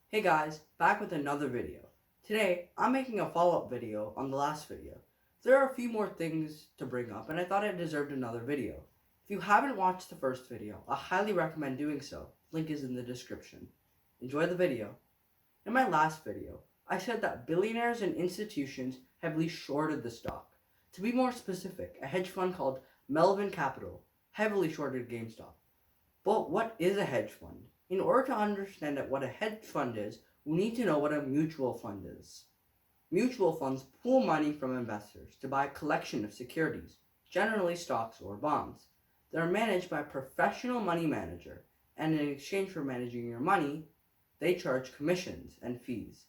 Hey guys, back with another video. Today, I'm making a follow-up video on the last video. There are a few more things to bring up and I thought it deserved another video. If you haven't watched the first video, I highly recommend doing so. Link is in the description. Enjoy the video. In my last video, I said that billionaires and institutions heavily shorted the stock. To be more specific, a hedge fund called Melvin Capital heavily shorted GameStop. But what is a hedge fund? In order to understand what a hedge fund is, we need to know what a mutual fund is. Mutual funds pool money from investors to buy a collection of securities, generally stocks or bonds. They are managed by a professional money manager, and in exchange for managing your money, they charge commissions and fees.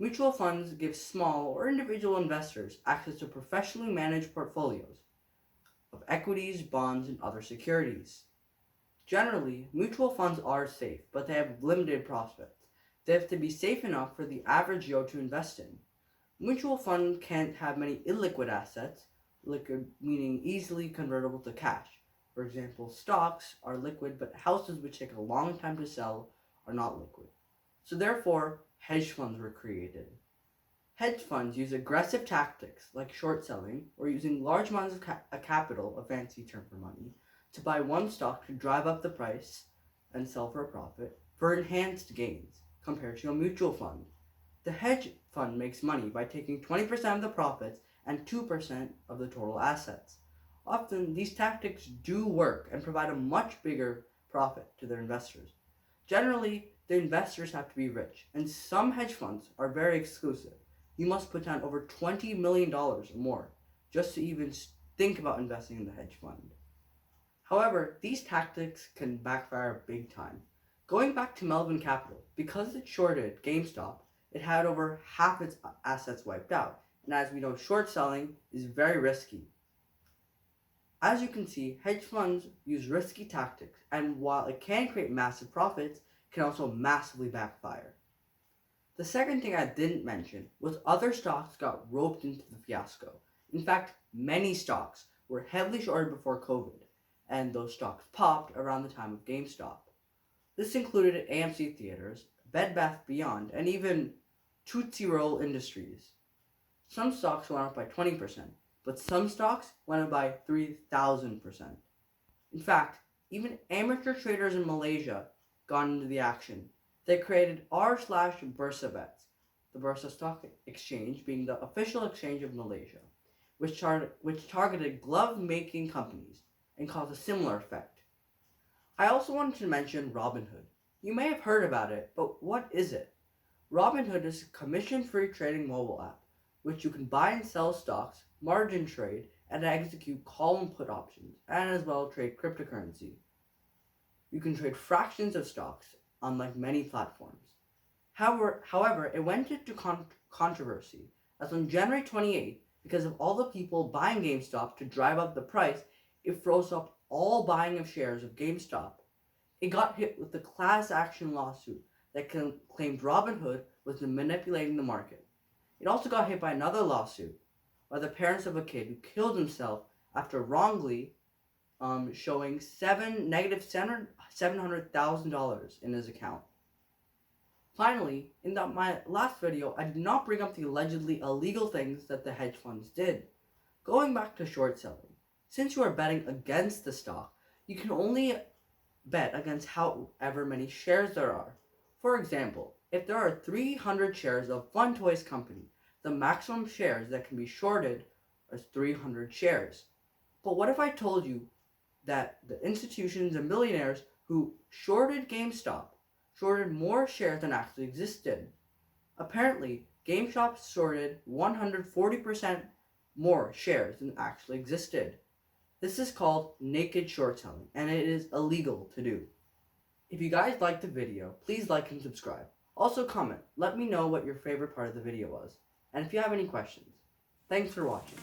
Mutual funds give small or individual investors access to professionally managed portfolios of equities, bonds, and other securities. Generally, mutual funds are safe, but they have limited prospects. They have to be safe enough for the average Joe to invest in. Mutual fund can't have many illiquid assets, liquid meaning easily convertible to cash. For example, stocks are liquid, but houses which take a long time to sell are not liquid. So therefore, hedge funds were created. Hedge funds use aggressive tactics like short selling or using large amounts of capital, a fancy term for money, to buy one stock to drive up the price and sell for a profit for enhanced gains compared to a mutual fund. The hedge fund makes money by taking 20% of the profits and 2% of the total assets. Often, these tactics do work and provide a much bigger profit to their investors. Generally, the investors have to be rich, and some hedge funds are very exclusive. You must put down over $20 million or more just to even think about investing in the hedge fund. However, these tactics can backfire big time. Going back to Melvin Capital, because it shorted GameStop, it had over half its assets wiped out. And as we know, short selling is very risky. As you can see, hedge funds use risky tactics, and while it can create massive profits, it can also massively backfire. The second thing I didn't mention was other stocks got roped into the fiasco. In fact, many stocks were heavily shorted before COVID, and those stocks popped around the time of GameStop. This included AMC Theaters, Bed Bath & Beyond, and even Tootsie Roll Industries. Some stocks went up by 20%, but some stocks went up by 3,000%. In fact, even amateur traders in Malaysia got into the action. They created r/Bursa Bets, the Bursa Stock Exchange being the official exchange of Malaysia, which targeted glove-making companies and caused a similar effect. I also wanted to mention Robinhood. You may have heard about it, but what is it? Robinhood is a commission-free trading mobile app, which you can buy and sell stocks, margin trade, and execute call and put options, and as well trade cryptocurrency. You can trade fractions of stocks, unlike many platforms. However, it went into controversy, as on January 28th, because of all the people buying GameStop to drive up the price, it froze up all buying of shares of GameStop. It got hit with the class action lawsuit that claimed Robinhood was manipulating the market. It also got hit by another lawsuit by the parents of a kid who killed himself after wrongly showing negative $700,000 in his account. Finally, in my last video, I did not bring up the allegedly illegal things that the hedge funds did. Going back to short selling, since you are betting against the stock, you can only bet against however many shares there are. For example, if there are 300 shares of Fun Toys Company, the maximum shares that can be shorted is 300 shares. But what if I told you that the institutions and billionaires who shorted GameStop shorted more shares than actually existed? Apparently, GameStop shorted 140% more shares than actually existed. This is called naked short selling, and it is illegal to do. If you guys liked the video, please like and subscribe. Also comment, let me know what your favorite part of the video was, and if you have any questions. Thanks for watching.